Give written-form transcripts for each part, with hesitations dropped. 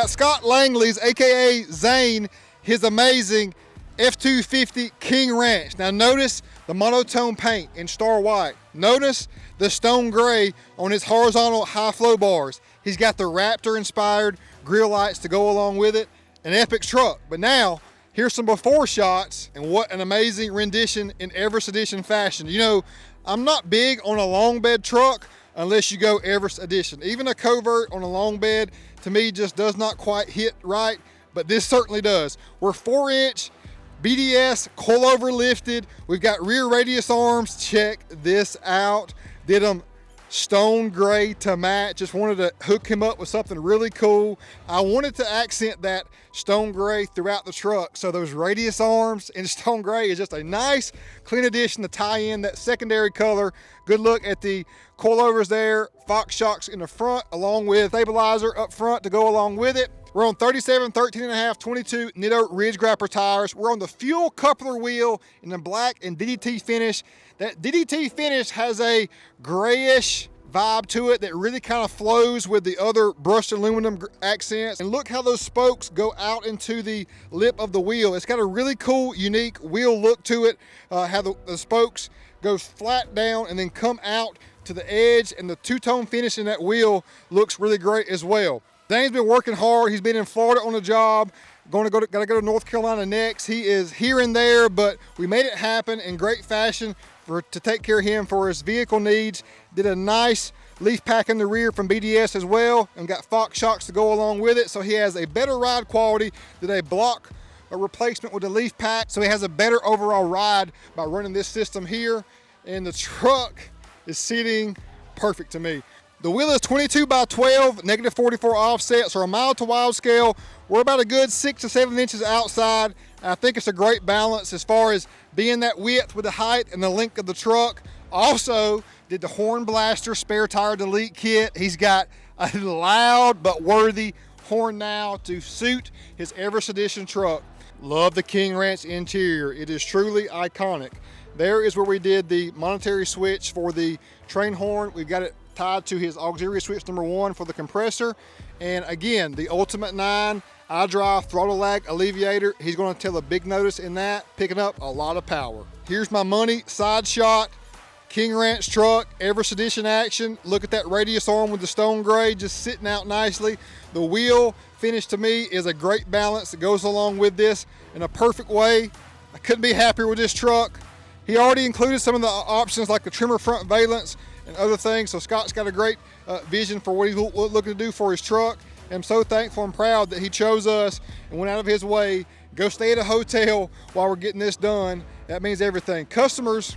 Got Scott Langley's, AKA Zane, his amazing F-250 King Ranch. Now notice the monotone paint in star white. Notice the stone gray on his horizontal high flow bars. He's got the Raptor inspired grill lights to go along with it. An epic truck. But now, here's some before shots, and what an amazing rendition in Everest Edition fashion. You know, I'm not big on a long bed truck unless you go Everest Edition. Even a covert on a long bed, to me, just does not quite hit right, but this certainly does. We're 4-inch BDS coilover lifted. We've got rear radius arms. Check this out. Did them stone gray to match. Just wanted to hook him up with something really cool. I wanted to accent that stone gray throughout the truck. So those radius arms in stone gray is just a nice, clean addition to tie in that secondary color. Good look at the coilovers there. Fox shocks in the front, along with stabilizer up front to go along with it. We're on 37, 13.5, 22 Nitto Ridge Grapper tires. We're on the fuel coupler wheel in the black and DDT finish. That DDT finish has a grayish vibe to it that really kind of flows with the other brushed aluminum accents. And look how those spokes go out into the lip of the wheel. It's got a really cool, unique wheel look to it. How the spokes go flat down and then come out to the edge, and the two-tone finish in that wheel looks really great as well. Dane's been working hard. He's been in Florida on a job. Gotta go to North Carolina next. He is here and there, but we made it happen in great fashion to take care of him for his vehicle needs. Did a nice leaf pack in the rear from BDS as well, and got Fox shocks to go along with it, so he has a better ride quality. Did a block replacement with the leaf pack, so he has a better overall ride by running this system here. And the truck is sitting perfect to me. The wheel is 22x12, negative 44 offset, so a mild to wild scale. We're about a good 6 to 7 inches outside. And I think it's a great balance as far as being that width with the height and the length of the truck. Also, did the horn blaster spare tire delete kit. He's got a loud but worthy horn now to suit his Everest Edition truck. Love the King Ranch interior. It is truly iconic. There is where we did the monetary switch for the train horn. We've got it tied to his auxiliary switch number 1 for the compressor. And again, the Ultimate 9 iDrive throttle lag alleviator. He's going to tell a big notice in that, picking up a lot of power. Here's my money side shot. King Ranch truck, Everest Edition action. Look at that radius arm with the stone gray just sitting out nicely. The wheel finish to me is a great balance that goes along with this in a perfect way. I couldn't be happier with this truck. He already included some of the options like the trimmer front valence and other things. So Scott's got a great vision for what he's looking to do for his truck. I'm so thankful and proud that he chose us and went out of his way. Go stay at a hotel while we're getting this done. That means everything. Customers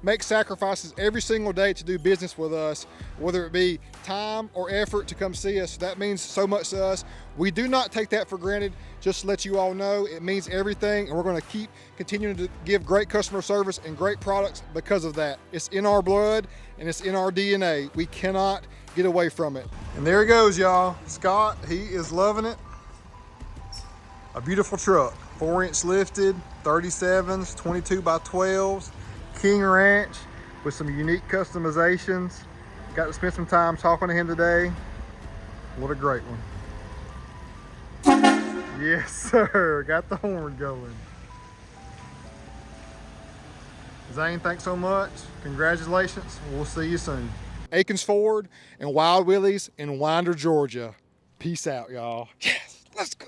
make sacrifices every single day to do business with us, whether it be time or effort to come see us. That means so much to us. We do not take that for granted. Just to let you all know, it means everything, and we're going to keep continuing to give great customer service and great products because of that. It's in our blood and it's in our DNA. We cannot get away from it. And there he goes, y'all. Scott, he is loving it. A beautiful truck, 4-inch lifted, 37s, 22x12s. King Ranch with some unique customizations. Got to spend some time talking to him today. What a great one. Yes, sir. Got the horn going. Zane, thanks so much. Congratulations. We'll see you soon. Akins Ford and Wild Willies in Winder, Georgia. Peace out, y'all. Yes, let's go.